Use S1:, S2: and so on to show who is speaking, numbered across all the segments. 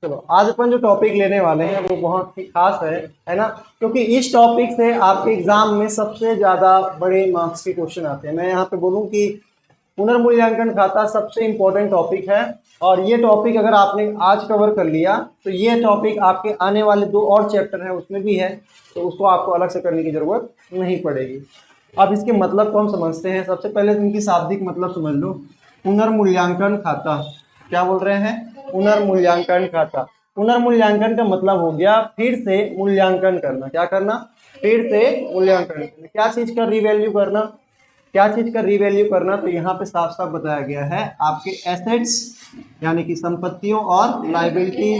S1: चलो आज अपन जो टॉपिक लेने वाले हैं वो बहुत ही खास है ना, क्योंकि इस टॉपिक से आपके एग्जाम में सबसे ज्यादा बड़े मार्क्स के क्वेश्चन आते हैं। मैं यहाँ पे बोलूँ कि पुनर्मूल्यांकन खाता सबसे इंपॉर्टेंट टॉपिक है, और ये टॉपिक अगर आपने आज कवर कर लिया तो ये टॉपिक आपके आने वाले 2 और चैप्टर हैं उसमें भी है, तो उसको आपको अलग से करने की जरूरत नहीं पड़ेगी। अब इसके मतलब को हम समझते हैं। सबसे पहले तो इनकी शाब्दिक मतलब समझ लो। पुनर्मूल्यांकन खाता, क्या बोल रहे हैं? पुनर्मूल्यांकन खाता। पुनर्मूल्यांकन का मतलब हो गया फिर से मूल्यांकन करना। क्या करना? फिर से मूल्यांकन करना। क्या चीज का रीवैल्यू करना? क्या चीज का रीवैल्यू करना? तो यहाँ पे साफ साफ बताया गया है आपके एसेट्स यानी कि संपत्तियों और लायबिलिटी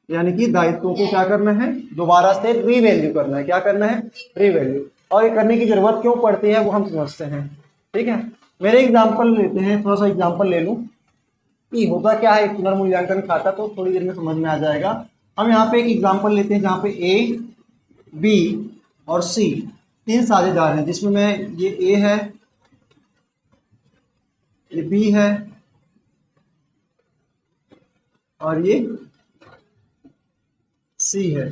S1: यानी कि दायित्वों को क्या करना है? दोबारा से रीवैल्यू करना है। क्या करना है? रीवैल्यू। और ये करने की जरूरत क्यों पड़ती है वो हम समझते हैं। ठीक है, मेरे एग्जाम्पल लेते हैं, थोड़ा सा एग्जाम्पल ले लूँ कि होगा क्या है पुनर्मूल्यांकन खाता, तो थोड़ी देर में समझ में आ जाएगा। हम यहाँ पे एक एग्जाम्पल लेते हैं जहाँ पे ए, बी और सी 3 साझेदार हैं, जिसमें मैं ये ए है, ये बी है और ये सी है।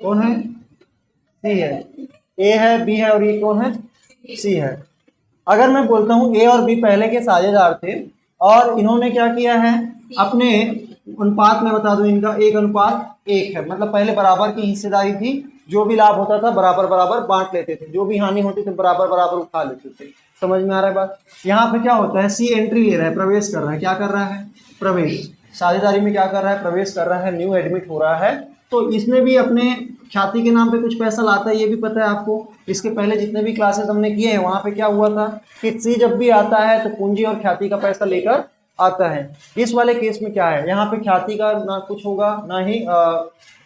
S1: कौन है? सी है। ए है, बी है और ये कौन है? सी है। अगर मैं बोलता हूँ ए और बी पहले के साझेदार थे और इन्होंने क्या किया है, अपने अनुपात में बता दूं, इनका 1:1 है, मतलब पहले बराबर की हिस्सेदारी थी। जो भी लाभ होता था बराबर बराबर बांट लेते थे, जो भी हानि होती थी बराबर बराबर उठा लेते थे। समझ में आ रहा है बात? यहाँ पे क्या होता है, सी एंट्री ले रहा है, प्रवेश कर रहा है। क्या कर रहा है? प्रवेश। साझेदारी में क्या कर रहा है? प्रवेश कर रहा है, न्यू एडमिट हो रहा है। तो इसमें भी अपने ख्याति के नाम पे कुछ पैसा लाता है, ये भी पता है आपको। इसके पहले जितने भी क्लासेस हमने किए हैं वहां पे क्या हुआ था कि सी जब भी आता है तो पूंजी और ख्याति का पैसा लेकर आता है। इस वाले केस में क्या है, यहाँ पे ख्याति का ना कुछ होगा ना ही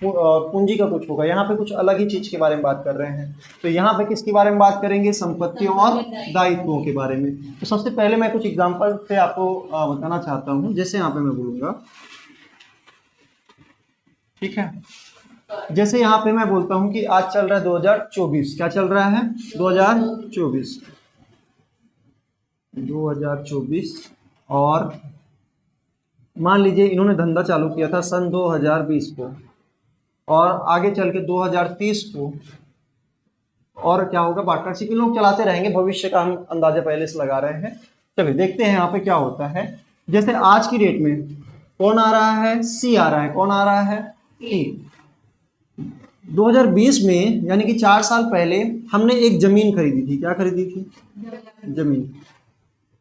S1: पूंजी का कुछ होगा। यहाँ पे कुछ अलग ही चीज के बारे में बात कर रहे हैं। तो यहाँ पे किसके बारे में बात करेंगे? संपत्तियों और दायित्वों के बारे में। तो सबसे पहले मैं कुछ एग्जाम्पल से आपको बताना चाहता हूँ। जैसे यहाँ पे मैं बोलूंगा, ठीक है, जैसे यहाँ पे मैं बोलता हूँ कि आज चल रहा है 2024। क्या चल रहा है? 2024 और मान लीजिए इन्होंने धंधा चालू किया था सन 2020 को और आगे चल के 2030 को, और क्या होगा, पार्टनरशिप इन लोग चलाते रहेंगे। भविष्य का हम अंदाजा पहले से लगा रहे हैं। चलिए देखते हैं यहाँ पे क्या होता है। जैसे आज की डेट में कौन आ रहा है? सी आ रहा है। कौन आ रहा है? सी। 2020 में यानी कि 4 साल पहले हमने एक जमीन खरीदी थी। क्या खरीदी थी? जमीन।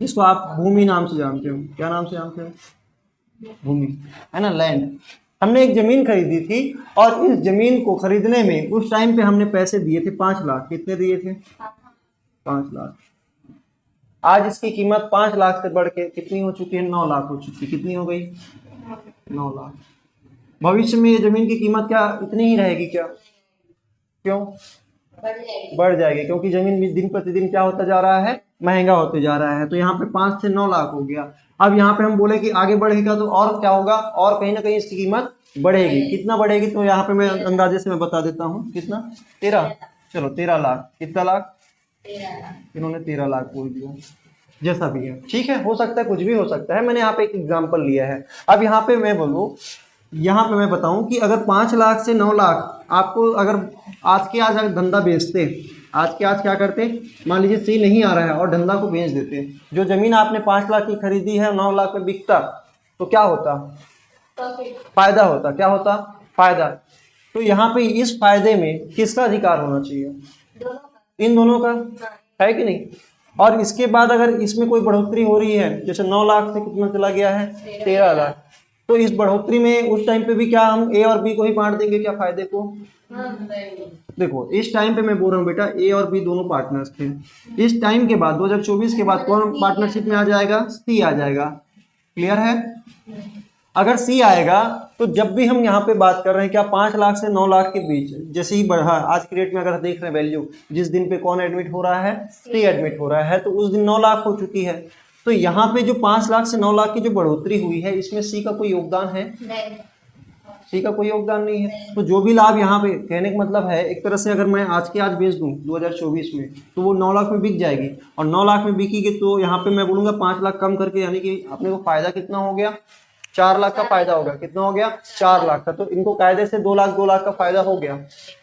S1: इसको आप भूमि नाम से जानते हो। क्या नाम से जानते हो? भूमि, है ना, लैंड। हमने एक जमीन खरीदी थी और इस जमीन को खरीदने में उस टाइम पे हमने पैसे दिए थे 5 लाख। कितने दिए थे? 5 लाख। आज इसकी कीमत 5 लाख से बढ़ के कितनी हो चुकी है? 9 लाख हो चुकी है। कितनी हो गई? 9 लाख। भविष्य में ये जमीन की कीमत क्या इतनी ही रहेगी क्या? क्यों? बढ़ जाएगी, क्योंकि जमीन भी दिन प्रतिदिन क्या होता जा रहा है? महंगा होते जा रहा है। तो यहाँ पे 5 से 9 लाख हो गया। अब यहाँ पे हम बोले कि आगे बढ़ेगा तो और क्या होगा, और कहीं ना कहीं इसकी कीमत बढ़ेगी। कितना बढ़ेगी? तो यहाँ पे मैं अंदाजे से मैं बता देता हूँ। कितना? 13। चलो 13 लाख। कितना लाख? इन्होंने 13 लाख बोल दिया। जैसा भी है, ठीक है, हो सकता है, कुछ भी हो सकता है। मैंने यहाँ पे एक एग्जाम्पल लिया है। अब यहाँ पे मैं बोलूँ, यहाँ पे मैं बताऊं कि अगर 5 लाख से 9 लाख आपको, अगर आज के आज अगर धंधा बेचते, आज के आज क्या करते, मान लीजिए सी नहीं आ रहा है और धंधा को बेच देते, जो जमीन आपने 5 लाख की खरीदी है 9 लाख में बिकता, तो क्या होता? फायदा होता। क्या होता? फायदा। तो यहाँ पे इस फायदे में किसका अधिकार होना चाहिए? इन दोनों का, है कि नहीं? और इसके बाद अगर इसमें कोई बढ़ोतरी हो रही है, जैसे 9 लाख से कितना चला गया है? 13 लाख, तो इस बढ़ोतरी में उस टाइम पे भी क्या हम ए और बी को ही बांट देंगे क्या फायदे को? देखो इस टाइम पे मैं बोल रहा हूँ बेटा, ए और बी दोनों पार्टनर्स थे। इस टाइम के बाद 2024 के बाद कौन पार्टनरशिप में आ जाएगा? सी आ जाएगा। क्लियर है? अगर सी आएगा तो जब भी हम यहाँ पे बात कर रहे हैं क्या 5 लाख से 9 लाख के बीच, जैसे ही बढ़ा आज की डेट में अगर देख रहे हैं वैल्यू, जिस दिन पे कौन एडमिट हो रहा है? सी एडमिट हो रहा है, तो उस दिन 9 लाख हो चुकी है। तो यहाँ पे जो 5 लाख से 9 लाख की जो बढ़ोतरी हुई है, इसमें सी का कोई योगदान है? सी का कोई योगदान नहीं है। तो जो भी लाभ यहाँ पे, कहने का मतलब है एक तरह से, अगर मैं आज के आज बेच दूं 2024 में, तो वो 9 लाख में बिक जाएगी। और 9 लाख में बिकेगी तो यहाँ पे मैं बोलूँगा 5 लाख कम करके, यानी कि अपने को फायदा कितना हो गया? 4 लाख का फायदा हो गया। कितना हो गया? 4 लाख का। तो इनको कायदे से 2 लाख का फायदा हो गया,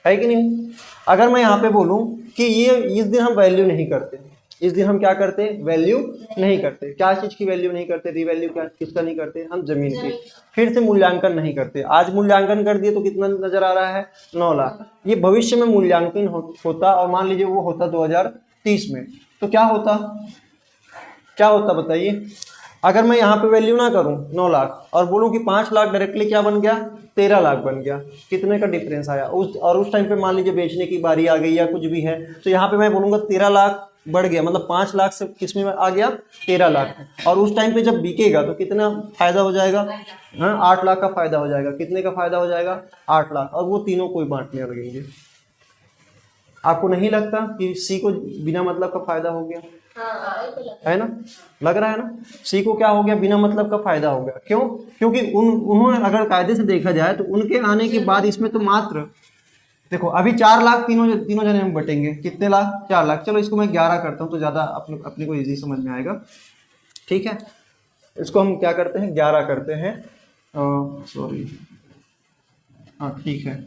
S1: है कि नहीं? अगर मैं यहाँ पे बोलूँ कि ये इस दिन हम वैल्यू नहीं करते, इस दिन हम क्या करते? वैल्यू नहीं करते। क्या चीज की वैल्यू नहीं करते? रीवैल्यू क्या किसका नहीं करते? हम जमीन की। फिर से मूल्यांकन नहीं करते। आज मूल्यांकन कर दिए तो कितना नजर आ रहा है? 9 लाख। ये भविष्य में मूल्यांकन होता, और मान लीजिए वो होता 2030 में, तो क्या होता? क्या होता बताइए? अगर मैं यहाँ पे वैल्यू ना करूँ 9 लाख और बोलूँ कि 5 लाख, डायरेक्टली क्या बन गया? 13 लाख बन गया। कितने का डिफरेंस आया? उस टाइम पे मान लीजिए बेचने की बारी आ गई या कुछ भी है, तो यहाँ पे मैं बोलूँगा 13 लाख बढ़ गया, मतलब 5 लाख से किसमें आ गया? 13 लाख। और उस टाइम पे जब बिकेगा तो कितना फायदा हो जाएगा? हाँ, 8 लाख का फायदा हो जाएगा। कितने का फायदा हो जाएगा? 8 लाख। और वो तीनों कोई बांटने लगेंगे। आपको नहीं लगता कि सी को बिना मतलब का फायदा हो गया? है ना? लग रहा है ना? सी को क्या हो गया? बिना मतलब का फायदा हो गया। क्यों? क्योंकि उन्होंने अगर कायदे से देखा जाए तो उनके आने के बाद इसमें तो मात्र देखो अभी 4 लाख तीनों जने हम बटेंगे। कितने लाख? 4 लाख। चलो इसको मैं 11 करता हूँ तो ज़्यादा अपने को इजी समझ में आएगा। ठीक है, इसको हम क्या करते हैं? 11 करते हैं। सॉरी, हाँ ठीक है,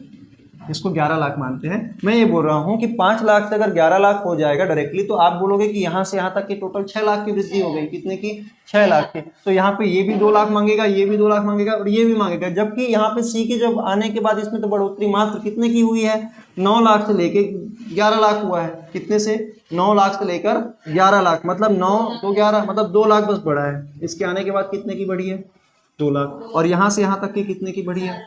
S1: इसको 11 लाख मानते हैं। मैं ये बोल रहा हूँ कि 5 लाख से अगर 11 लाख हो जाएगा डायरेक्टली, तो आप बोलोगे कि यहाँ से यहाँ तक की टोटल 6 लाख की वृद्धि हो गई। कितने की? 6 लाख की। तो यहाँ पे ये भी 2 लाख मांगेगा, ये भी 2 लाख मांगेगा और ये भी मांगेगा। जबकि यहाँ पे सी की जब आने के बाद इसमें तो बढ़ोतरी मात्र कितने की हुई है? 9 लाख से लेके 11 लाख हुआ है। कितने से? 9 लाख से लेकर 11 लाख, मतलब 9 2 11, मतलब 2 लाख बस बढ़ा है। इसके आने के बाद कितने की बढ़ी है? 2 लाख। और यहाँ से यहाँ तक की कितने की बढ़ी है?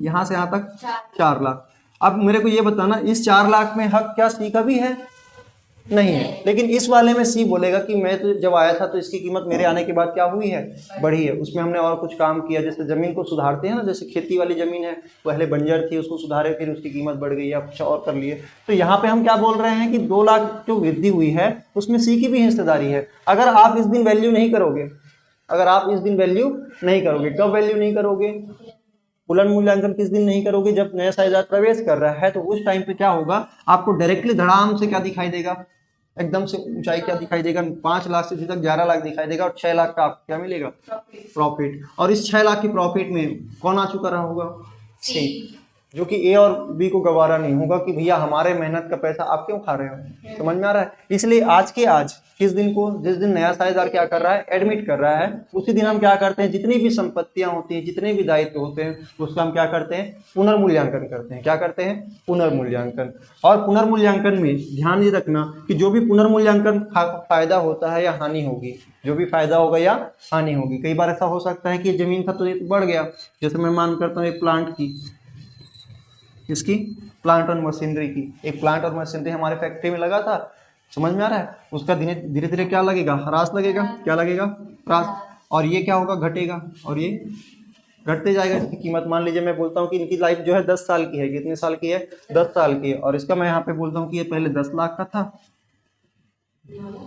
S1: यहाँ से यहाँ तक 4 लाख। अब मेरे को ये बताना, इस 4 लाख में हक क्या सी का भी है? नहीं है। लेकिन इस वाले में सी बोलेगा कि मैं तो जब आया था तो इसकी कीमत मेरे आने के बाद क्या हुई है? बढ़ी है। उसमें हमने और कुछ काम किया, जैसे जमीन को सुधारते हैं ना, जैसे खेती वाली जमीन है पहले बंजर थी, उसको सुधारे, फिर उसकी कीमत बढ़ गई या कुछ और कर लिए। तो यहाँ पे हम क्या बोल रहे हैं कि 2 लाख जो वृद्धि हुई है उसमें सी की भी हिस्सेदारी है। अगर आप इस दिन वैल्यू नहीं करोगे, अगर आप इस दिन वैल्यू नहीं करोगे, कब वैल्यू नहीं करोगे? पुनर्मूल्यांकन किस दिन नहीं करोगे? जब नया साझेदार प्रवेश कर रहा है। तो उस टाइम पे क्या होगा? आपको डायरेक्टली धड़ाम से क्या दिखाई देगा? एकदम से ऊंचाई क्या दिखाई देगा? 5 लाख से सीधा 11 लाख दिखाई देगा और 6 लाख का आपको क्या मिलेगा? प्रॉफिट। और इस 6 लाख की प्रॉफिट में कौन आ चुका रहा होगा? सी। जो कि ए और बी को गवारा नहीं होगा कि भैया हमारे मेहनत का पैसा आप क्यों खा रहे हो। समझ में आ रहा है? इसलिए आज के आज किस दिन को? जिस दिन नया साझेदार क्या कर रहा है? एडमिट कर रहा है, उसी दिन हम क्या करते हैं? जितनी भी संपत्तियां होती हैं, जितने भी दायित्व होते हैं, उसका हम क्या करते हैं? पुनर्मूल्यांकन करते हैं। क्या करते हैं? पुनर्मूल्यांकन। और पुनर्मूल्यांकन में ध्यान ये रखना कि जो भी पुनर्मूल्यांकन फायदा होता है या हानि होगी, जो भी फायदा होगा या हानि होगी। कई बार ऐसा हो सकता है कि जमीन का तो एक बढ़ गया, जैसे मैं मान करता हूँ एक प्लांट की, इसकी प्लांट और मशीनरी की, एक प्लांट और मशीनरी हमारे फैक्ट्री में लगा था। समझ में आ रहा है? उसका धीरे धीरे क्या लगेगा? ह्रास लगेगा। क्या लगेगा? ह्रास। और ये क्या होगा? घटेगा। और ये घटते जाएगा इसकी कीमत। मान लीजिए मैं बोलता हूँ कि इनकी लाइफ जो है 10 साल की है। कितने साल की है? 10 साल की है। और इसका मैं यहाँ पे बोलता हूँ कि ये पहले 10 लाख का था,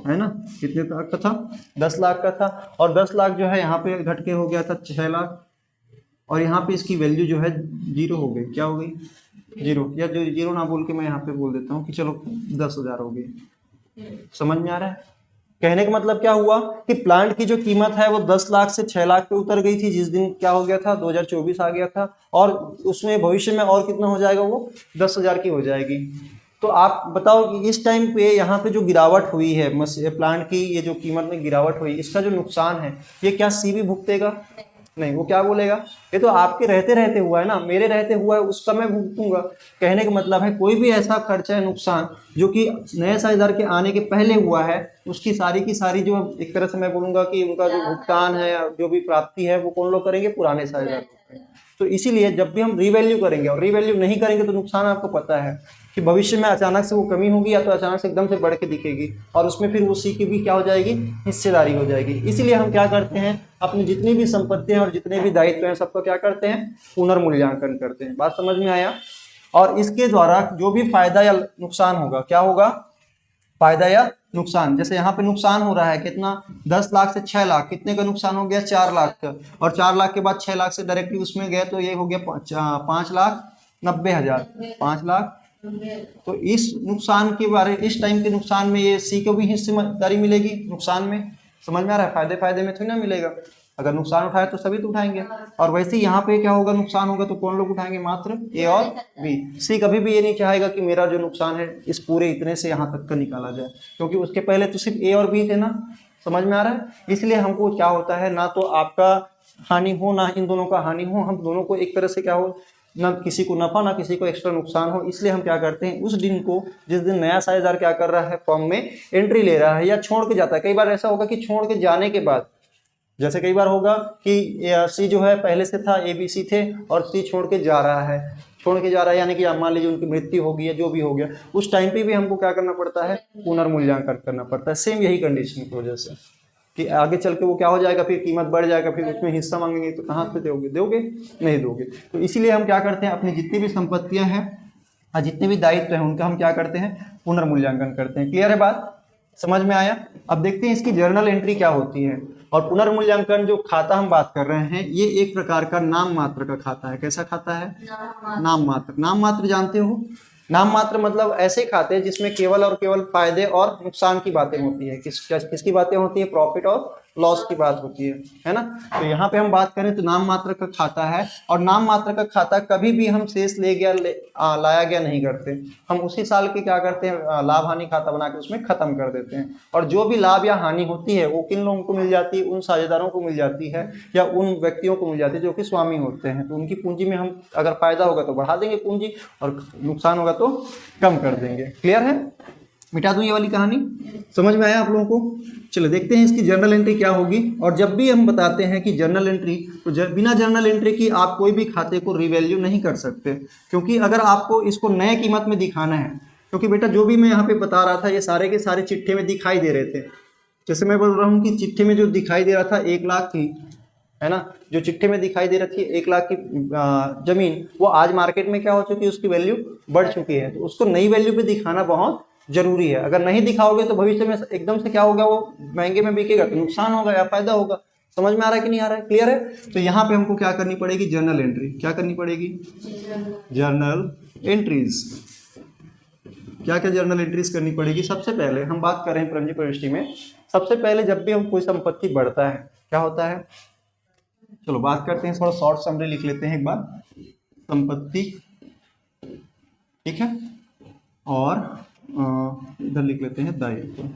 S1: है ना? कितने लाख का था? 10 लाख का था। और 10 लाख जो है यहाँ पे घट के हो गया था 6 लाख। और यहाँ पे इसकी वैल्यू जो है 0 हो गई। क्या हो गई? 0। या जो 0 ना बोल के मैं यहाँ पे बोल देता हूँ कि चलो 10,000 हो गई। समझ में आ रहा है? कहने का मतलब क्या हुआ कि प्लांट की जो कीमत है वो 10 लाख से 6 लाख पे उतर गई थी जिस दिन क्या हो गया था? 2024 आ गया था। और उसमें भविष्य में और कितना हो जाएगा? वो 10,000 की हो जाएगी। तो आप बताओ कि इस टाइम पे यहाँ पे जो गिरावट हुई है प्लांट की, ये जो कीमत में गिरावट हुई, इसका जो नुकसान है ये क्या सी भी भुगतेगा? नहीं। वो क्या बोलेगा? ये तो आपके रहते रहते हुआ है ना, मेरे रहते हुआ है, उसका मैं भुगतूंगा। कहने का मतलब है कोई भी ऐसा खर्चा है, नुकसान जो कि नए साझेदार के आने के पहले हुआ है, उसकी सारी की सारी जो एक तरह से मैं बोलूंगा कि उनका जो भुगतान है, जो भी प्राप्ति है, वो कौन लोग करेंगे? पुराने साझेदार। तो इसीलिए जब भी हम रीवैल्यू करेंगे, और रीवैल्यू नहीं करेंगे तो नुकसान आपको पता है कि भविष्य में अचानक से वो कमी होगी या तो अचानक से एकदम से बढ़ के दिखेगी, और उसमें फिर वो सी की भी क्या हो जाएगी? हिस्सेदारी हो जाएगी। इसीलिए हम क्या करते हैं? अपनी जितनी भी संपत्ति हैं और जितने भी दायित्व हैं सबका क्या करते हैं? पुनर्मूल्यांकन करते हैं। बात समझ में आया? और इसके द्वारा जो भी फायदा या नुकसान होगा, क्या होगा? फायदा या नुकसान। जैसे यहाँ पे नुकसान हो रहा है कितना? 10 लाख से 6 लाख। कितने का नुकसान हो गया? 4 लाख का। और 4 लाख के बाद 6 लाख से डायरेक्टली उसमें गए तो ये हो गया 5,90,000। 5 लाख। तो इस नुकसान के बारे, इस टाइम के नुकसान में ये सी को भी हिस्सेदारी मिलेगी नुकसान में। समझ में आ रहा है? फायदे फायदे में थोड़ी ना मिलेगा। अगर नुकसान उठाए तो सभी तो उठाएंगे। और वैसे ही यहाँ पे क्या होगा, नुकसान होगा तो कौन लोग उठाएंगे, मात्र ए और बी। सी कभी भी ये नहीं चाहेगा कि मेरा जो नुकसान है इस पूरे इतने से यहाँ तक का निकाला जाए, क्योंकि उसके पहले तो सिर्फ ए और बी थे ना, समझ में आ रहा है। इसलिए हमको क्या होता है, ना तो आपका हानि हो ना इन दोनों का हानि हो, हम दोनों को एक तरह से क्या हो, ना किसी को नफा ना किसी को एक्स्ट्रा नुकसान हो। इसलिए हम क्या करते हैं, उस दिन को जिस दिन नया साझेदार क्या कर रहा है, फॉर्म में एंट्री ले रहा है या छोड़ के जाता है। कई बार ऐसा होगा कि छोड़ के जाने के बाद, जैसे कई बार होगा कि सी जो है पहले से था, ए बी सी थे और सी छोड़ के जा रहा है, छोड़ के जा रहा है यानी कि मान लीजिए उनकी मृत्यु हो गई है, जो भी हो गया, उस टाइम पे भी हमको क्या करना पड़ता है, पुनर्मूल्यांकन करना पड़ता है। सेम यही कंडीशन की वजह से कि आगे चल के वो क्या हो जाएगा, फिर कीमत बढ़ जाएगा, फिर उसमें हिस्सा मांगेंगे तो कहाँ से दोगे नहीं दोगे। तो इसीलिए हम क्या करते हैं, अपनी जितनी भी संपत्तियां हैं और जितने भी दायित्व हैं उनका हम क्या करते हैं, पुनर्मूल्यांकन करते हैं। क्लियर है बात, समझ में आया। अब देखते हैं इसकी जर्नल एंट्री क्या होती है। और पुनर्मूल्यांकन जो खाता हम बात कर रहे हैं, ये एक प्रकार का नाम मात्र का खाता है। कैसा खाता है, नाम मात्र। नाम मात्र जानते हो, नाम मात्र मतलब ऐसे खाते हैं जिसमें केवल और केवल फायदे और नुकसान की बातें होती है। किसकी बातें होती है, प्रॉफिट और लॉस की बात होती है ना। तो यहाँ पे हम बात करें तो नाम मात्र का खाता है, और नाम मात्र का खाता कभी भी हम शेष लाया गया नहीं करते। हम उसी साल के क्या करते हैं, लाभ हानि खाता बना के उसमें खत्म कर देते हैं। और जो भी लाभ या हानि होती है वो किन लोगों को मिल जाती है, उन साझेदारों को मिल जाती है या उन व्यक्तियों को मिल जाती है जो कि स्वामी होते हैं। तो उनकी पूंजी में हम अगर फायदा होगा तो बढ़ा देंगे पूंजी, और नुकसान होगा तो कम कर देंगे। क्लियर है, मिटा दूं ये वाली कहानी, समझ में आया आप लोगों को। चलो देखते हैं इसकी जर्नल एंट्री क्या होगी। और जब भी हम बताते हैं कि जर्नल एंट्री, तो बिना जर्नल एंट्री की आप कोई भी खाते को रिवैल्यू नहीं कर सकते। क्योंकि अगर आपको इसको नए कीमत में दिखाना है, क्योंकि बेटा जो भी मैं यहाँ पे बता रहा था ये सारे के सारे चिट्ठे में दिखाई दे रहे थे। जैसे मैं बोल रहा हूँ कि चिट्ठे में जो दिखाई दे रहा था 1 लाख थी, है ना, जो चिट्ठे में दिखाई दे रही थी 1 लाख की जमीन, वो आज मार्केट में क्या हो चुकी है, उसकी वैल्यू बढ़ चुकी है। तो उसको नई वैल्यू पे दिखाना बहुत जरूरी है। अगर नहीं दिखाओगे तो भविष्य में एकदम से क्या होगा, वो महंगे में बिकेगा तो नुकसान होगा या फायदा होगा। समझ में आ रहा है कि नहीं आ रहा है, क्लियर है। तो यहाँ पे हमको क्या करनी पड़ेगी, जर्नल एंट्री। क्या करनी पड़ेगी, जर्नल एंट्रीज। क्या क्या जर्नल एंट्रीज करनी पड़ेगी। सबसे पहले हम बात कर रहे हैं पंजी प्रविष्टि में, सबसे पहले जब भी हम कोई संपत्ति बढ़ता है क्या होता है, चलो बात करते हैं, थोड़ा शॉर्ट समरी लिख लेते हैं एक बार। संपत्ति, ठीक है, और इधर लिख लेते हैं दायित्व।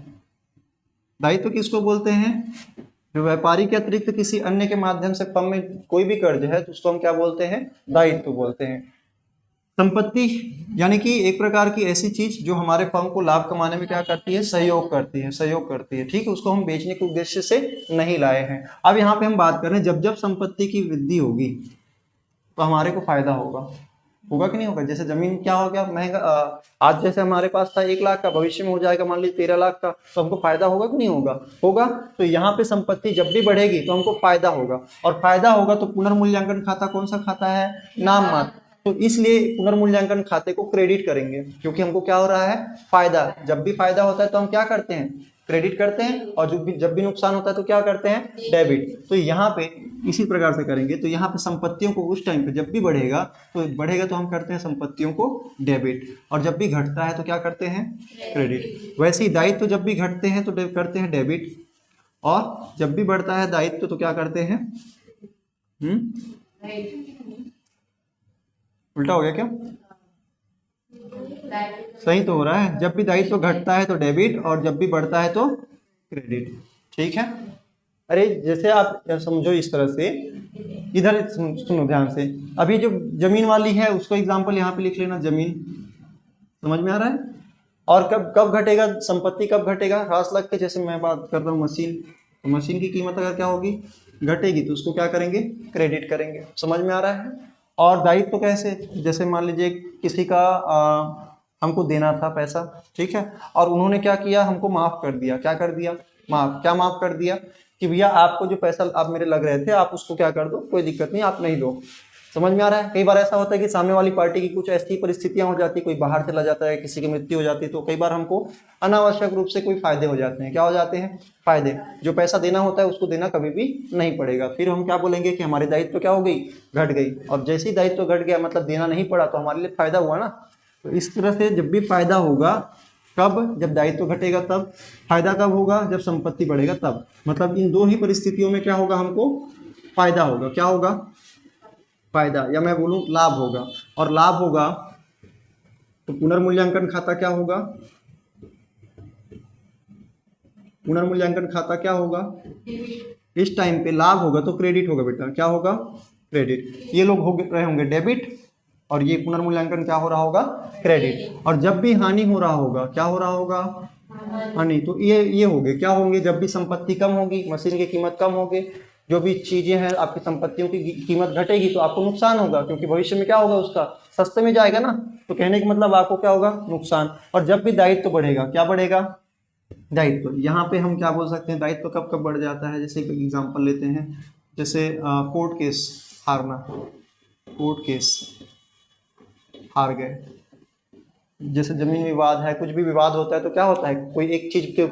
S1: दायित्व किसको बोलते हैं, जो व्यापारी के अतिरिक्त किसी अन्य के माध्यम से फर्म में कोई भी कर्ज है तो उसको हम क्या बोलते हैं, दायित्व बोलते हैं। संपत्ति यानी कि एक प्रकार की ऐसी चीज जो हमारे फर्म को लाभ कमाने में क्या करती है, सहयोग करती है, ठीक है। उसको हम बेचने के उद्देश्य से नहीं लाए हैं। अब यहाँ पे हम बात कर रहे हैं जब जब संपत्ति की वृद्धि होगी तो हमारे को फायदा होगा कि नहीं होगा। जैसे जमीन क्या हो गया महंगा, आज जैसे हमारे पास था 1 लाख का, भविष्य में हो जाएगा मान लीजिए 13 लाख का, तो हमको फायदा होगा कि नहीं होगा। तो यहाँ पे संपत्ति जब भी बढ़ेगी तो हमको फायदा होगा, और फायदा होगा तो पुनर्मूल्यांकन खाता कौन सा खाता है, नाम मात्र। तो इसलिए पुनर्मूल्यांकन खाते को क्रेडिट करेंगे, क्योंकि हमको क्या हो रहा है, फायदा। जब भी फायदा होता है तो हम क्या करते हैं, क्रेडिट करते हैं, और जब भी नुकसान होता है तो क्या करते हैं, डेबिट। तो यहाँ पे इसी प्रकार से करेंगे। तो यहाँ पे संपत्तियों को उस टाइम पे जब भी बढ़ेगा तो हम करते हैं संपत्तियों को डेबिट, और जब भी घटता है तो क्या करते हैं, क्रेडिट। वैसे ही दायित्व जब भी घटते हैं तो करते हैं डेबिट, और जब भी बढ़ता है दायित्व तो क्या करते हैं, उल्टा हो गया क्या, सही तो हो रहा है। जब भी दायित्व घटता है तो डेबिट, और जब भी बढ़ता है तो क्रेडिट, ठीक है। अरे जैसे आप समझो इस तरह से, इधर सुनो ध्यान से। अभी जो जमीन वाली है उसको एग्जांपल यहाँ पे लिख लेना, जमीन। समझ में आ रहा है। और कब घटेगा संपत्ति, कब घटेगा, ह्रास लग के। जैसे मैं बात कर रहा हूँ मशीन, तो मशीन की कीमत अगर क्या होगी, घटेगी, तो उसको क्या करेंगे, क्रेडिट करेंगे। समझ में आ रहा है। और दायित्व तो कैसे, जैसे मान लीजिए किसी का हमको देना था पैसा, ठीक है, और उन्होंने क्या किया, हमको माफ कर दिया। क्या कर दिया, माफ कर दिया कि भैया आपको जो पैसा आप मेरे लग रहे थे आप उसको क्या कर दो, कोई दिक्कत नहीं, आप नहीं दो। समझ में आ रहा है। कई बार ऐसा होता है कि सामने वाली पार्टी की कुछ ऐसी परिस्थितियां हो जाती, कोई बाहर चला जाता है, किसी की मृत्यु हो जाती है, तो कई बार हमको अनावश्यक रूप से कोई फायदे हो जाते हैं। क्या हो जाते हैं, फायदे। जो पैसा देना होता है उसको देना कभी भी नहीं पड़ेगा। फिर हम क्या बोलेंगे कि हमारी दायित्व क्या हो गई, घट गई। और जैसे ही दायित्व घट गया मतलब देना नहीं पड़ा, तो हमारे लिए फायदा हुआ ना। तो इस तरह से जब भी फायदा होगा कब? जब दायित्व घटेगा तब। फायदा कब होगा? जब संपत्ति बढ़ेगा तब। मतलब इन दो ही परिस्थितियों में क्या होगा? हमको फायदा होगा। क्या होगा? फायदा, या मैं बोलूं लाभ होगा। और लाभ होगा तो पुनर्मूल्यांकन खाता क्या होगा? पुनर्मूल्यांकन खाता क्या होगा? इस टाइम पे लाभ होगा तो क्रेडिट होगा बेटा। क्या होगा? क्रेडिट। ये लोग हो रहे होंगे डेबिट और ये पुनर्मूल्यांकन क्या हो रहा होगा? क्रेडिट। और जब भी हानि हो रहा होगा, क्या हो रहा होगा? हानि। तो ये हो गए। क्या होंगे? जब भी संपत्ति कम होगी, मशीन की कीमत कम होगी, जो भी चीजें हैं आपकी संपत्तियों की कीमत घटेगी तो आपको नुकसान होगा, क्योंकि भविष्य में क्या होगा? उसका सस्ते में जाएगा ना। तो कहने का मतलब आपको क्या होगा? नुकसान। और जब भी दायित्व बढ़ेगा, क्या बढ़ेगा? दायित्व। यहाँ पे हम क्या बोल सकते हैं? दायित्व कब कब बढ़ जाता है? जैसे एक एग्जांपल लेते हैं, जैसे कोर्ट केस हारना, कोर्ट केस हार गए, जैसे जमीन विवाद है, कुछ भी विवाद होता है तो क्या होता है? कोई एक चीज के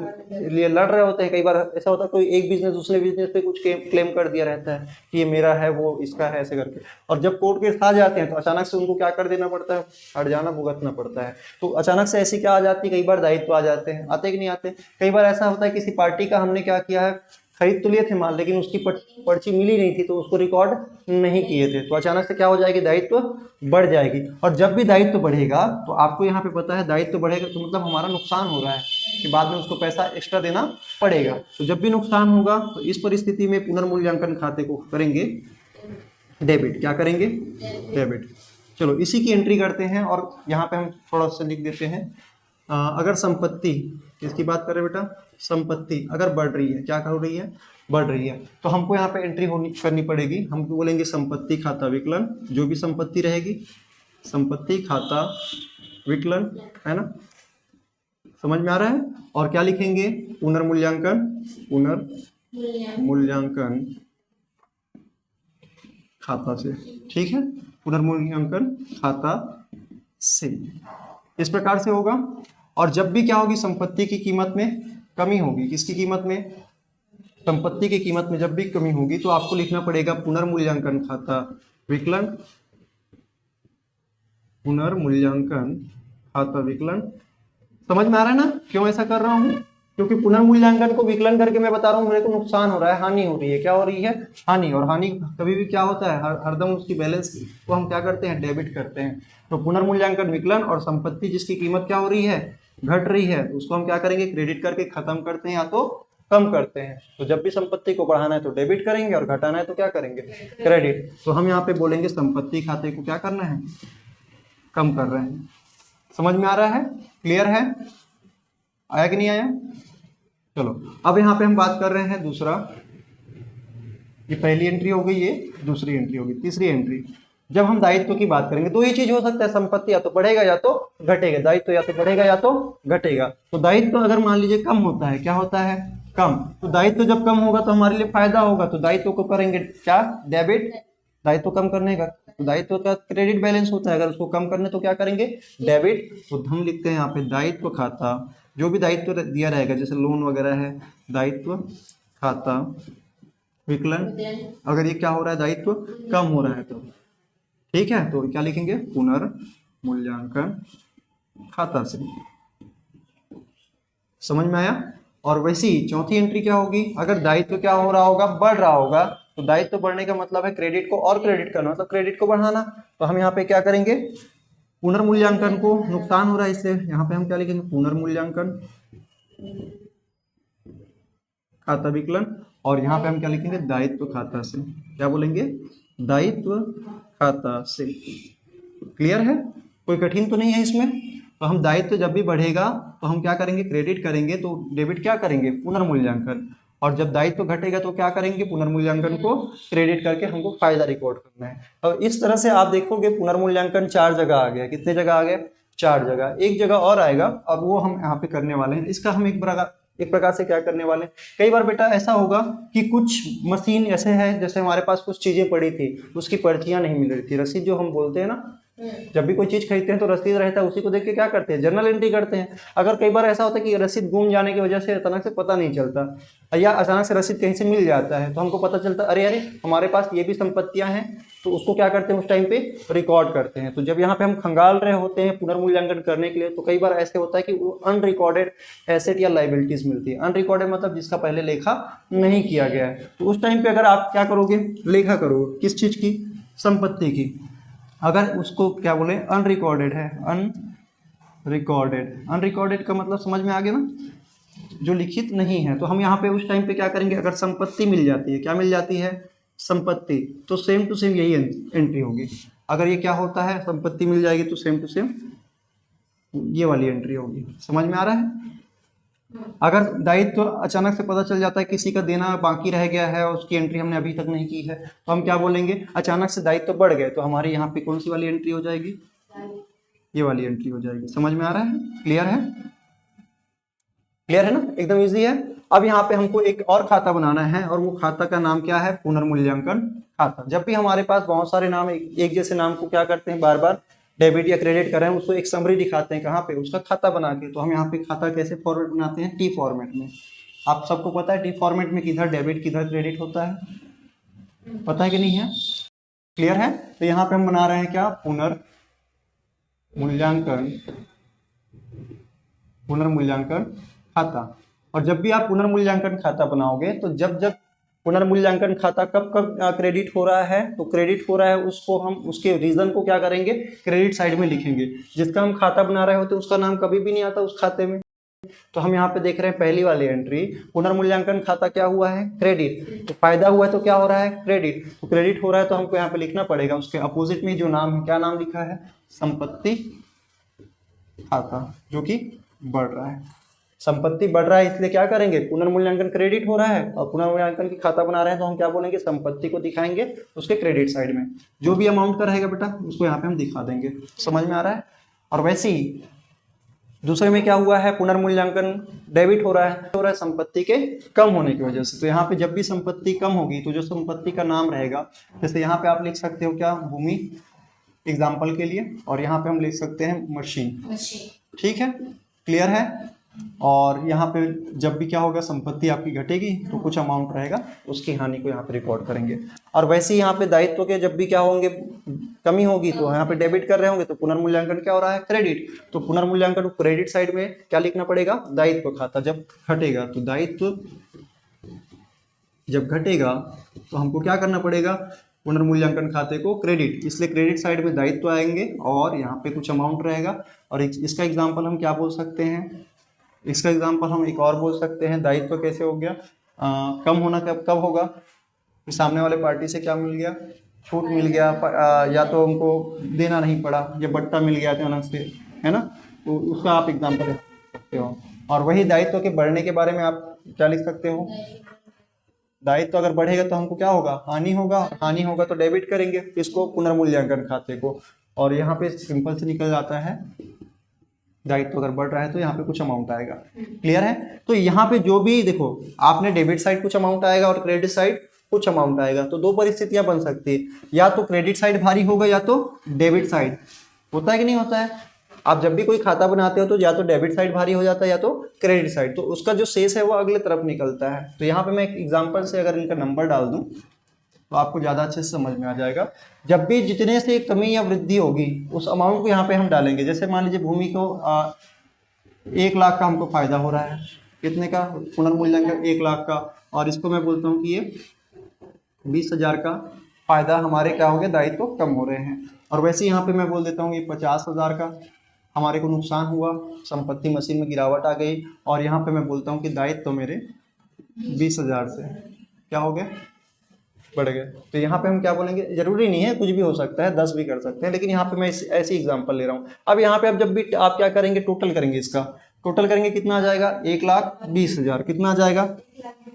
S1: लिए लड़ रहे होते हैं। कई बार ऐसा होता है कोई एक बिजनेस दूसरे बिजनेस पे कुछ क्लेम कर दिया रहता है कि ये मेरा है, वो इसका है, ऐसे करके। और जब कोर्ट केस आ जाते हैं तो अचानक से उनको क्या कर देना पड़ता है? हट जाना, भुगतना पड़ता है। तो अचानक से ऐसी क्या आ जाती है? कई बार दायित्व आ जाते हैं। आते कि नहीं आते? कई बार ऐसा होता है किसी पार्टी का हमने क्या किया है, खरीद तो लिए थे माल, लेकिन उसकी पर्ची मिली नहीं थी तो उसको रिकॉर्ड नहीं किए थे, तो अचानक से क्या हो जाएगी? दायित्व बढ़ जाएगी। और जब भी दायित्व बढ़ेगा तो आपको यहाँ पे पता है दायित्व बढ़ेगा तो मतलब हमारा नुकसान हो रहा है कि बाद में उसको पैसा एक्स्ट्रा देना पड़ेगा। तो जब भी नुकसान होगा तो इस परिस्थिति में पुनर्मूल्यांकन खाते को करेंगे डेबिट। क्या करेंगे? डेबिट। चलो इसी की एंट्री करते हैं और यहाँ पे हम थोड़ा सा लिख देते हैं। अगर संपत्ति, किसकी बात करें बेटा? संपत्ति अगर बढ़ रही है, क्या कर रही है? बढ़ रही है, तो हमको यहाँ पे एंट्री करनी पड़ेगी। हम बोलेंगे संपत्ति खाता विकलन, जो भी संपत्ति रहेगी संपत्ति खाता विकलन, है ना? समझ में आ रहा है? और क्या लिखेंगे? पुनर्मूल्यांकन, पुनर्मूल्यांकन खाता से। ठीक है, पुनर्मूल्यांकन खाता से इस प्रकार से होगा। और जब भी क्या होगी? संपत्ति की कीमत में कमी होगी। किसकी कीमत में? संपत्ति की कीमत में जब भी कमी होगी तो आपको लिखना पड़ेगा पुनर्मूल्यांकन खाता विकलन, पुनर्मूल्यांकन खाता विकलन। समझ में आ रहा है ना क्यों ऐसा कर रहा हूं? क्योंकि पुनर्मूल्यांकन को विकलन करके मैं बता रहा हूँ मेरे को नुकसान हो रहा है, हानि हो रही है। क्या हो रही है? हानि। और हानि कभी भी क्या होता है? हरदम उसकी बैलेंस को हम क्या करते हैं? डेबिट करते हैं। तो पुनर्मूल्यांकन विकलन और संपत्ति जिसकी कीमत क्या हो रही है? घट रही है, तो उसको हम क्या करेंगे? क्रेडिट करके खत्म करते हैं या तो कम करते हैं। तो जब भी संपत्ति को बढ़ाना है तो डेबिट करेंगे और घटाना है तो क्या करेंगे? क्रेडिट। तो हम यहाँ पे बोलेंगे संपत्ति खाते को क्या करना है? कम कर रहे हैं। समझ में आ रहा है? क्लियर है? आया कि नहीं आया? चलो अब यहाँ पे हम बात कर रहे हैं दूसरा। ये पहली एंट्री हो गई, ये दूसरी एंट्री होगी। तीसरी एंट्री, जब हम दायित्व की बात करेंगे, दो ही चीज हो सकता है, संपत्ति या तो बढ़ेगा या तो घटेगा, दायित्व या तो बढ़ेगा या तो घटेगा। तो दायित्व अगर मान लीजिए कम होता है, क्या होता है? कम। तो दायित्व जब कम होगा तो हमारे लिए फायदा होगा, तो दायित्व को करेंगे क्या? डेबिट। दायित्व कम करने का, तो दायित्व का क्रेडिट बैलेंस होता है, अगर उसको कम करने तो क्या करेंगे? डेबिट। तो हम लिखते हैं यहाँ पे दायित्व खाता, जो भी दायित्व दिया रहेगा जैसे लोन वगैरह है, दायित्व खाता विकलन। अगर ये क्या हो रहा है? दायित्व कम हो रहा है तो ठीक है, तो क्या लिखेंगे? पुनर्मूल्यांकन खाता से। समझ में आया? और वैसी चौथी एंट्री क्या होगी? अगर दायित्व क्या हो रहा होगा? बढ़ रहा होगा। तो दायित्व बढ़ने का मतलब है क्रेडिट को और क्रेडिट करना, मतलब क्रेडिट को बढ़ाना। तो हम यहाँ पे क्या करेंगे? पुनर्मूल्यांकन को नुकसान हो रहा है इससे, यहाँ पे हम क्या लिखेंगे? पुनर्मूल्यांकन खाता विकलन। और यहाँ पे हम क्या लिखेंगे? दायित्व खाता से। क्या बोलेंगे? दायित्व खाता से। क्लियर है? कोई कठिन तो नहीं है इसमें? तो हम दायित्व जब भी बढ़ेगा तो हम क्या करेंगे? क्रेडिट करेंगे, तो डेबिट क्या करेंगे? पुनर्मूल्यांकन। और जब दायित्व घटेगा तो क्या करेंगे? पुनर्मूल्यांकन को क्रेडिट करके हमको फायदा रिकॉर्ड करना है। और इस तरह से आप देखोगे पुनर्मूल्यांकन 4 जगह आ गया। कितने जगह आ गया? 4 जगह। एक जगह और आएगा, अब वो हम यहाँ पे करने वाले हैं। इसका हम एक प्रकार से क्या करने वाले हैं? कई बार बेटा ऐसा होगा कि कुछ मशीन ऐसे है, जैसे हमारे पास कुछ चीजें पड़ी थी, उसकी पर्चियां नहीं मिल रही थी, रसीद जो हम बोलते हैं ना, जब भी कोई चीज खरीदते हैं तो रसीद रहता है, उसी को देख के क्या करते हैं, जर्नल एंट्री करते हैं। अगर कई बार ऐसा होता है कि रसीद गुम जाने की वजह से अचानक से पता नहीं चलता, या अचानक से रसीद कहीं से मिल जाता है, तो हमको पता चलता अरे अरे हमारे पास ये भी संपत्तियां हैं, तो उसको क्या करते हैं उस टाइम पे रिकॉर्ड करते हैं। तो जब यहाँ पे हम खंगाल रहे होते हैं पुनर्मूल्यांकन करने के लिए, तो कई बार ऐसे होता है कि वो अनरिकॉर्डेड एसेट या लाइबिलिटीज मिलती है। अनरिकॉर्डेड मतलब जिसका पहले लेखा नहीं किया गया है। तो उस टाइम पे अगर आप क्या करोगे, लेखा करोगे किस चीज की, संपत्ति की। अगर उसको क्या बोले, अनरिकॉर्डेड है, अनरिकॉर्डेड। अनरिकॉर्डेड का मतलब समझ में आ गया ना, जो लिखित नहीं है। तो हम यहाँ पे उस टाइम पे क्या करेंगे, अगर संपत्ति मिल जाती है, क्या मिल जाती है, संपत्ति, तो सेम टू सेम यही एंट्री होगी। अगर ये क्या होता है, संपत्ति मिल जाएगी, तो सेम टू सेम ये वाली एंट्री होगी। समझ में आ रहा है। अगर दायित्व अचानक से पता चल जाता है किसी का देना बाकी रह गया है और उसकी एंट्री हमने अभी तक नहीं की है, तो हम क्या बोलेंगे, अचानक से दायित्व बढ़ गए, तो हमारे यहाँ पे कौन सी वाली एंट्री हो जाएगी, ये वाली एंट्री हो जाएगी। समझ में आ रहा है, क्लियर है, क्लियर है ना, एकदम इजी है। अब यहाँ पे हमको एक और खाता बनाना है, और वो खाता का नाम क्या है, पुनर्मूल्यांकन खाता। जब भी हमारे पास बहुत सारे नाम एक जैसे नाम को क्या करते हैं, बार बार डेबिट या क्रेडिट कर रहे हैं, उसको एक समरी दिखाते हैं कहाँ पे, उसका खाता बना के। तो हम यहाँ पे खाता कैसे फॉर्मेट बनाते हैं, टी फॉर्मेट में। आप सबको पता है टी फॉर्मेट में किधर डेबिट किधर क्रेडिट होता है, पता है कि नहीं है, क्लियर है। तो यहाँ पे हम बना रहे हैं क्या, पुनर्मूल्यांकन खाता। और जब भी आप पुनर्मूल्यांकन खाता बनाओगे, तो जब जब पुनर्मूल्यांकन खाता कब कब क्रेडिट हो रहा है, तो क्रेडिट हो रहा है उसको हम उसके रीजन को क्या करेंगे, क्रेडिट साइड में लिखेंगे। जिसका हम खाता बना रहे होते हैं उसका नाम कभी भी नहीं आता उस खाते में। तो हम यहाँ पे देख रहे हैं पहली वाली एंट्री, पुनर्मूल्यांकन खाता क्या हुआ है, क्रेडिट। तो फायदा हुआ है तो क्या हो रहा है, क्रेडिट। तो क्रेडिट हो रहा है तो हमको यहाँ पे लिखना पड़ेगा, उसके अपोजिट में जो नाम है, क्या नाम लिखा है, संपत्ति खाता, जो कि बढ़ रहा है। संपत्ति बढ़ रहा है इसलिए क्या करेंगे, पुनर्मूल्यांकन क्रेडिट हो रहा है, और पुनर्मूल्यांकन की खाता बना रहे हैं, तो हम क्या बोलेंगे, संपत्ति को दिखाएंगे उसके क्रेडिट साइड में। जो भी अमाउंट का रहेगा बेटा उसको यहाँ पे हम दिखा देंगे। समझ में आ रहा है। और वैसे ही दूसरे में क्या हुआ है, पुनर्मूल्यांकन डेबिट हो रहा है संपत्ति के कम होने की वजह से। तो यहाँ पे जब भी संपत्ति कम होगी, तो जो संपत्ति का नाम रहेगा, जैसे यहाँ पे आप लिख सकते हो क्या, भूमि, एग्जाम्पल के लिए, और यहाँ पे हम लिख सकते हैं मशीन। ठीक है, क्लियर है। और यहाँ पे जब भी क्या होगा, संपत्ति आपकी घटेगी तो कुछ अमाउंट रहेगा, उसकी हानि को यहाँ पे रिकॉर्ड करेंगे। और वैसे ही यहाँ पे दायित्व के जब भी क्या होंगे, कमी होगी, तो यहाँ पे डेबिट कर रहे होंगे, तो पुनर्मूल्यांकन क्या हो रहा है, क्रेडिट। तो पुनर्मूल्यांकन क्रेडिट साइड में क्या लिखना पड़ेगा, दायित्व खाता जब घटेगा। तो दायित्व जब घटेगा तो हमको क्या करना पड़ेगा, पुनर्मूल्यांकन खाते को क्रेडिट, इसलिए क्रेडिट साइड में दायित्व आएंगे और यहाँ पे कुछ अमाउंट रहेगा। और इसका एग्जाम्पल हम क्या बोल सकते हैं, इसका एग्जाम्पल हम एक और बोल सकते हैं, दायित्व कैसे हो गया, कम होना कब होगा, सामने वाले पार्टी से क्या मिल गया, छूट मिल गया, या तो हमको देना नहीं पड़ा, या बट्टा मिल गया अचानक से, है ना, तो उसका आप एग्जाम्पल लिख सकते हो। और वही दायित्व के बढ़ने के बारे में आप क्या लिख सकते हो, दायित्व अगर बढ़ेगा तो हमको क्या होगा, हानि होगा, हानि होगा तो डेबिट करेंगे इसको, पुनर्मूल्यांकन खाते को। और यहाँ पे सिंपल से निकल जाता है, दायित्व अगर बढ़ रहा है तो यहाँ पे कुछ अमाउंट आएगा। क्लियर है। तो यहाँ पे जो भी देखो, आपने डेबिट साइड कुछ अमाउंट आएगा और क्रेडिट साइड कुछ अमाउंट आएगा, तो दो परिस्थितियां बन सकती है, या तो क्रेडिट साइड भारी होगा या तो डेबिट साइड। होता है कि नहीं होता है, आप जब भी कोई खाता बनाते हो तो या तो डेबिट साइड भारी हो जाता है या तो क्रेडिट साइड, तो उसका जो शेष है वो अगले तरफ निकलता है। तो यहाँ पे मैं एक एग्जाम्पल से अगर इनका नंबर डाल दूं तो आपको ज़्यादा अच्छे से समझ में आ जाएगा। जब भी जितने से कमी या वृद्धि होगी उस अमाउंट को यहाँ पे हम डालेंगे। जैसे मान लीजिए भूमि को 1 लाख का हमको फायदा हो रहा है, कितने का, पुनर्मूल्यांकन 1 लाख का, और इसको मैं बोलता हूँ कि ये 20,000 का फायदा हमारे क्या हो गया, दायित्व कम हो रहे हैं। और वैसे यहाँ पे मैं बोल देता हूँ ये 50,000 का हमारे को नुकसान हुआ, संपत्ति मशीन में गिरावट आ गई, और यहाँ पे मैं बोलता हूँ कि दायित्व मेरे 20,000 से क्या हो गया, बढ़ गए। तो यहाँ पे हम क्या बोलेंगे, जरूरी नहीं है, कुछ भी हो सकता है, 10 भी कर सकते हैं, लेकिन यहाँ पे मैं ऐसी एग्जांपल ले रहा हूँ। अब यहाँ पे अब जब भी आप क्या करेंगे, टोटल करेंगे, इसका टोटल करेंगे, कितना आ जाएगा, 1,20,000 कितना आ जाएगा,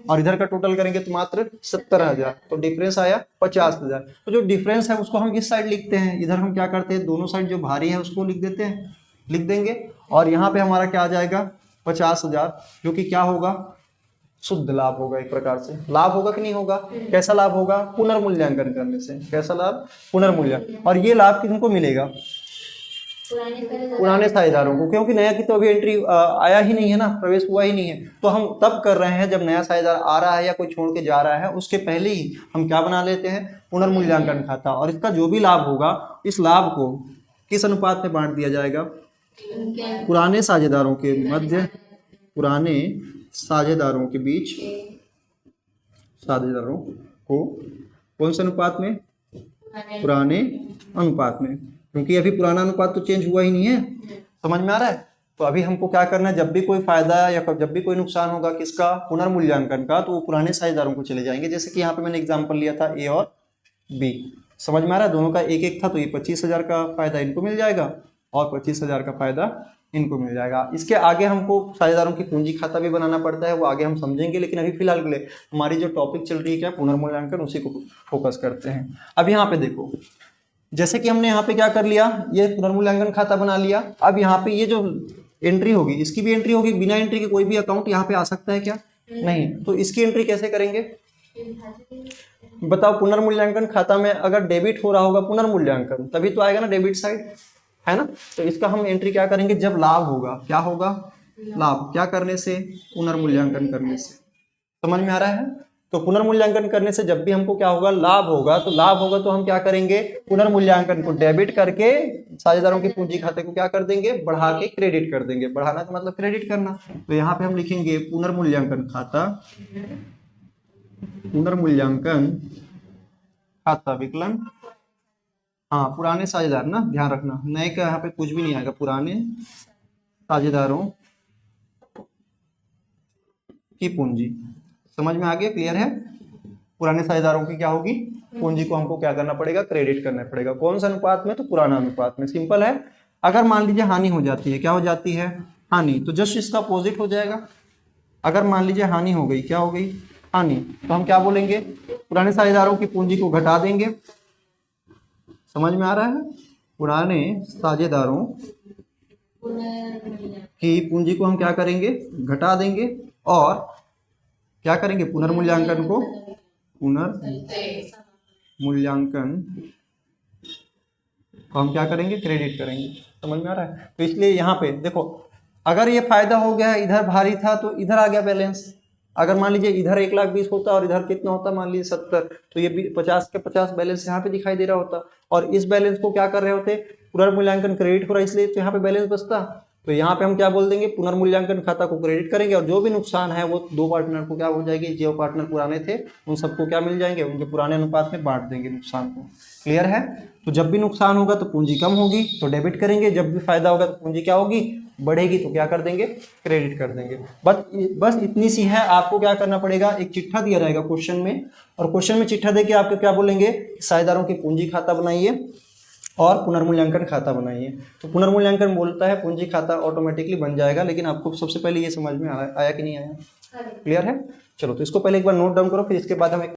S1: और इधर का टोटल करेंगे तो मात्र 70,000, तो डिफरेंस आया 50,000। तो जो डिफरेंस है उसको हम इस साइड लिखते हैं, इधर हम क्या करते हैं, दोनों साइड जो भारी है उसको लिख देते हैं, लिख देंगे। और यहाँ पे हमारा क्या आ जाएगा, 50,000, जो कि क्या होगा, शुद्ध लाभ होगा, एक प्रकार से लाभ होगा कि नहीं होगा। कैसा लाभ होगा, पुनर्मूल्यांकन करने से। कैसा लाभ, पुनर्मूल्यांकन। और ये लाभ किनको मिलेगा, पुराने साझेदारों को, क्योंकि नया की तो अभी एंट्री आया ही नहीं है ना, प्रवेश हुआ ही नहीं है। तो हम तब कर रहे हैं जब नया साझेदार आ रहा है या कोई छोड़ के जा रहा है, उसके पहले ही हम क्या बना लेते हैं, पुनर्मूल्यांकन खाता। और इसका जो भी लाभ होगा, इस लाभ को किस अनुपात में बांट दिया जाएगा, पुराने साझेदारों के मध्य, पुराने साझेदारों के बीच, साझेदारों को कौन से अनुपात में, पुराने अनुपात में, क्योंकि अभी पुराना अनुपात तो चेंज हुआ ही नहीं है। समझ में आ रहा है। तो अभी हमको क्या करना है, जब भी कोई फायदा या जब भी कोई नुकसान होगा किसका, पुनर्मूल्यांकन का, तो वो पुराने साझेदारों को चले जाएंगे। जैसे कि यहाँ पे मैंने एग्जांपल लिया था ए और बी। समझ में आ रहा है, दोनों का एक एक था, तो ये 25,000 का फायदा इनको मिल जाएगा और 25,000 का फायदा इनको मिल जाएगा। इसके आगे हमको साझेदारों की पूंजी खाता भी बनाना पड़ता है, वो आगे हम समझेंगे, लेकिन अभी फिलहाल के लिए हमारी जो टॉपिक चल रही है क्या, पुनर्मूल्यांकन, उसी को फोकस करते हैं। अब यहाँ पे देखो, जैसे कि हमने यहाँ पे क्या कर लिया, ये पुनर्मूल्यांकन खाता बना लिया। अब यहाँ पे ये जो एंट्री होगी, इसकी भी एंट्री होगी। बिना एंट्री के कोई भी अकाउंट यहाँ पे आ सकता है क्या, नहीं। तो इसकी एंट्री कैसे करेंगे बताओ। पुनर्मूल्यांकन खाता में अगर डेबिट हो रहा होगा पुनर्मूल्यांकन, तभी तो आएगा ना डेबिट साइड, है ना। तो इसका हम एंट्री क्या करेंगे, जब लाभ होगा, क्या होगा, लाभ, क्या करने से, पुनर्मूल्यांकन करने से। समझ में आ रहा है। तो पुनर्मूल्यांकन करने से जब भी हमको क्या होगा, लाभ होगा, तो लाभ होगा तो हम क्या करेंगे, पुनर्मूल्यांकन को डेबिट करके साझेदारों की पूंजी खाते को क्या कर देंगे, बढ़ा के क्रेडिट कर देंगे। बढ़ाना का मतलब क्रेडिट करना। तो यहाँ पे हम लिखेंगे पुनर्मूल्यांकन खाता, पुनर्मूल्यांकन खाता विकलन। हाँ, पुराने साझेदार ना, ध्यान रखना, नए का यहाँ पे कुछ भी नहीं आएगा, पुराने साझेदारों की पूंजी। समझ में आ गया, क्लियर है। पुराने साझेदारों की क्या होगी, पूंजी को हमको क्या करना पड़ेगा, क्रेडिट करना पड़ेगा। कौन सा अनुपात में, तो पुराना अनुपात में। सिंपल है। अगर मान लीजिए हानि हो जाती है, क्या हो जाती है, हानि, तो जस्ट इसका अपोजिट हो जाएगा। अगर मान लीजिए हानि हो गई, क्या हो गई, हानि, तो हम क्या बोलेंगे, पुराने साझेदारों की पूंजी को घटा देंगे। समझ में आ रहा है। पुराने साझेदारों की पूंजी को हम क्या करेंगे, घटा देंगे, और क्या करेंगे, पुनर्मूल्यांकन को, पुनर्मूल्यांकन को हम क्या करेंगे, क्रेडिट करेंगे। समझ में आ रहा है। तो इसलिए यहाँ पे देखो, अगर ये फायदा हो गया, इधर भारी था तो इधर आ गया बैलेंस। अगर मान लीजिए इधर 1,20,000 होता और इधर कितना होता, मान लीजिए 70, तो ये 50 के 50 बैलेंस यहाँ पे दिखाई दे रहा होता। और इस बैलेंस को क्या कर रहे होते, पुनर्मूल्यांकन क्रेडिट हो रहा है, इसलिए तो यहाँ पे बैलेंस बचता। तो यहाँ पे हम क्या बोल देंगे, पुनर्मूल्यांकन खाता को क्रेडिट करेंगे, और जो भी नुकसान है वो दो पार्टनर को क्या हो जाएगी, जो पार्टनर पुराने थे उन सबको क्या मिल जाएंगे, उनके पुराने अनुपात में बांट देंगे नुकसान को। क्लियर है। तो जब भी नुकसान होगा तो पूंजी कम होगी तो डेबिट करेंगे, जब भी फायदा होगा तो पूंजी क्या होगी, बढ़ेगी, तो क्या कर देंगे, क्रेडिट कर देंगे। बस इतनी सी है। आपको क्या करना पड़ेगा, एक चिट्ठा दिया रहेगा क्वेश्चन में, और क्वेश्चन में चिट्ठा देके आपको क्या बोलेंगे, साझेदारों की पूंजी खाता बनाइए और पुनर्मूल्यांकन खाता बनाइए। तो पुनर्मूल्यांकन बोलता है, पूंजी खाता ऑटोमेटिकली बन जाएगा। लेकिन आपको सबसे पहले ये समझ में आया कि नहीं आया, क्लियर है। चलो, तो इसको पहले एक बार नोट डाउन करो, फिर इसके बाद हम